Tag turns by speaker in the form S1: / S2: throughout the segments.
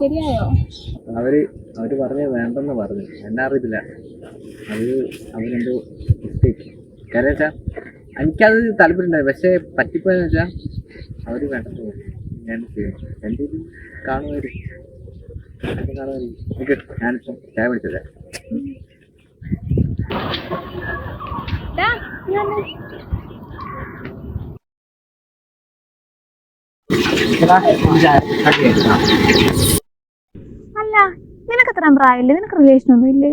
S1: ശരിയായോ?
S2: അവര് അവര് പറഞ്ഞ വേണ്ടെന്ന് പറഞ്ഞു. എന്നെ അറിയത്തില്ല, അത് അവരെന്തോ മിസ്റ്റേക്ക്. കാരണം വെച്ചാൽ എനിക്കത് താല്പര്യമുണ്ടായി, പക്ഷെ പറ്റിപ്പോയെന്ന് വെച്ചാൽ അവര് വേണ്ടെന്ന് പറഞ്ഞു. ഞാൻ ചെയ്യും എൻ്റെ ഇത് കാണുമായിരിക്കും. ഞാനിപ്പം ചായ പിടിച്ചത്.
S1: അല്ല, നിനക്ക് അത്ര പ്രായമില്ലേ? നിനക്ക് റിലേഷൻ ഒന്നും ഇല്ലേ?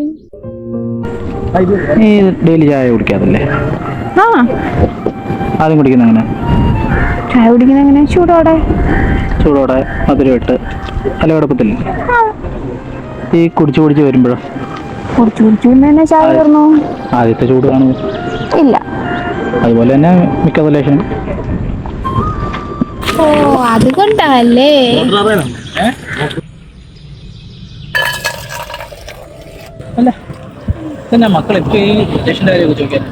S2: നീ ഡെയിലി ചായ കുടിക്കാറില്ലേ?
S1: ആ,
S2: ആദ്യം കുടിക്കുന്ന അങ്ങനെ
S1: ചായ കുടിക്കുന്ന എങ്ങനെ? ചൂടോടെ.
S2: ചൂടോടെ മധുരം ഇട്ട് അല്ല കുഴപ്പത്തില്ല. ഈ കുടിച്ചു കുടിച്ച് വരുമ്പോഴോ
S1: കുടിച്ചു കുടിച്ചു തന്നെ ചായ തീർന്നു.
S2: ആദ്യത്തെ ചൂട് കാണുമോ?
S1: ഇല്ല.
S2: അതുപോലെ തന്നെ മിക്ക റിലേഷനും.
S1: ഓ, അതുകൊണ്ടല്ലേ.
S2: അല്ല പിന്നെ മക്കളെപ്പോ ഈ റിലേഷൻ്റെ കാര്യം ചോദിക്കാൻ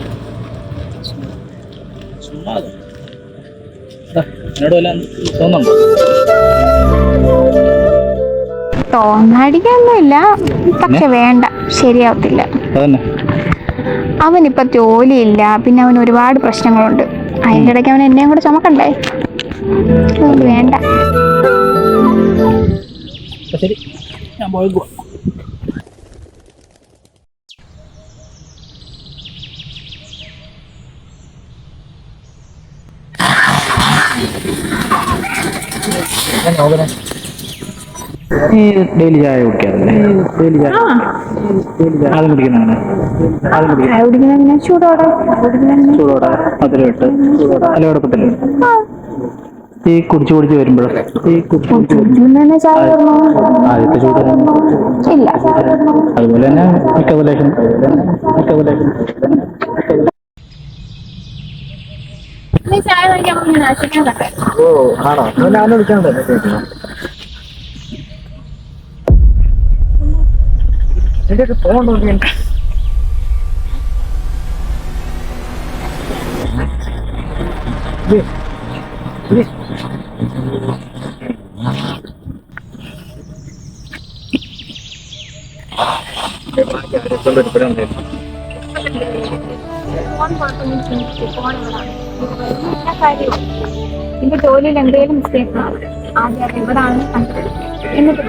S2: എന്നോട് വല്ല തോന്നുന്നുണ്ടോ?
S1: തോന്നാടിക്കൊന്നുമില്ല, പക്ഷെ വേണ്ട, ശരിയാവത്തില്ല.
S2: അതന്നെ.
S1: അവനിപ്പോ ജോലിയില്ല, പിന്നെ അവന് ഒരുപാട് പ്രശ്നങ്ങളുണ്ട്. അതിൻ്റെ ഇടയ്ക്ക് അവൻ എന്നെയും കൂടെ ചുമക്കണ്ടേ? അതുകൊണ്ട് വേണ്ട.
S2: ശരി, ഞാൻ പോയേക്കുവാ. നീ ഡെയിലി ചായ കുടിക്കാറില്ലേ? ഡെയിലി ചായ ആദ്യം കുടിക്കുന്ന അങ്ങനെ
S1: ചായ കുടിക്കുന്ന എങ്ങനെ? ചൂടോടെ.
S2: ചൂടോടെ മധുരം ഇട്ട് അല്ല കുഴപ്പത്തില്ല. ഈ കുടിച്ചു കുടിച്ച് വരുമ്പോഴോ
S1: തന്നെ ചായ തീർന്നു.
S2: ആദ്യത്തെ ചൂട്
S1: ഇല്ല.
S2: അതുപോലെ തന്നെ മിക്ക റിലേഷൻ.
S1: ചായ കഴിക്കാൻ.
S2: ഓ ആണോ? ഞാൻ വിളിക്കാണ്ട് എന്റെ ഫോൺ നോക്കി.
S1: എന്റെ ജോലിയിൽ എന്തെങ്കിലും മിസ്റ്റേക്ക് ആണ്, ആദ്യം എവിടാണ് കണ്ടത് എന്നിട്ട്